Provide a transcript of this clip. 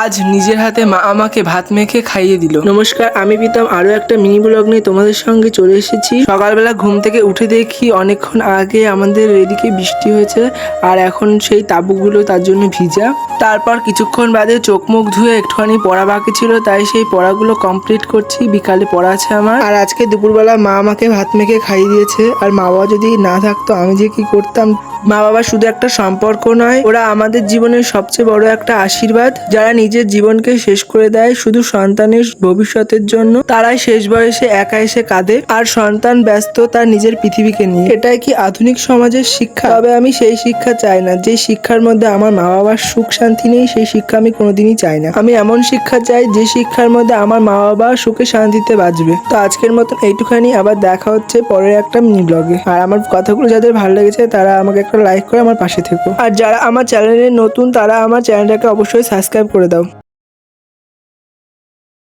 আজ নিজের হাতে মা আমাকে ভাত মেখে খাইয়ে দিল। নমস্কার, আমি প্রীতম আরো একটা মিনি ব্লগ নিয়ে তোমাদের সঙ্গে চলে এসেছি। সকালবেলা ঘুম থেকে উঠে দেখি অনেকক্ষণ আগে আমাদের এদিকে বৃষ্টি হয়েছে, আর এখন সেই তাঁবুগুলো তার জন্য ভিজা। তারপর কিছুক্ষণ বাদে চোখ মুখ ধুয়ে একটুখানি পড়া বাকি ছিল, তাই সেই পড়াগুলো কমপ্লিট করছি। বিকালে পড়া আছে আমার। আর আজকে দুপুরবেলা মা আমাকে ভাত মেখে খাইয়ে দিয়েছে। আর মা বাবা যদি না থাকতো আমি যে কি করতাম। মা বাবা শুধু একটা সম্পর্ক নয়, ওরা আমাদের জীবনের সবচেয়ে বড় একটা আশীর্বাদ। যারা নিজের জীবনকে শেষ করে দেয় শুধু সন্তানের ভবিষ্যতের জন্য, তারাই শেষ বয়সে একা এসে কাঁদে, আর সন্তান ব্যস্ত তার নিজের পৃথিবীকে নিয়ে। এটাই কি আধুনিক সমাজের শিক্ষা? তবে আমি সেই শিক্ষা চাই না যে শিক্ষার মধ্যে আমার মা বাবার সুখ শান্তি নেই। সেই শিক্ষা আমি কোনোদিনই চাই না। আমি এমন শিক্ষা চাই যে শিক্ষার মধ্যে আমার মা বাবা সুখে শান্তিতে বাঁচবে। তো আজকের মতন এইটুখানি, আবার দেখা হচ্ছে পরের একটা মিনি ব্লগে। আর আমার কথাগুলো যাদের ভালো লেগেছে তারা আমাকে একটা লাইক করে আমার পাশে থেকো। আর যারা আমার চ্যানেলে নতুন তারা আমার চ্যানেলটাকে অবশ্যই সাবস্ক্রাইব করে দাও।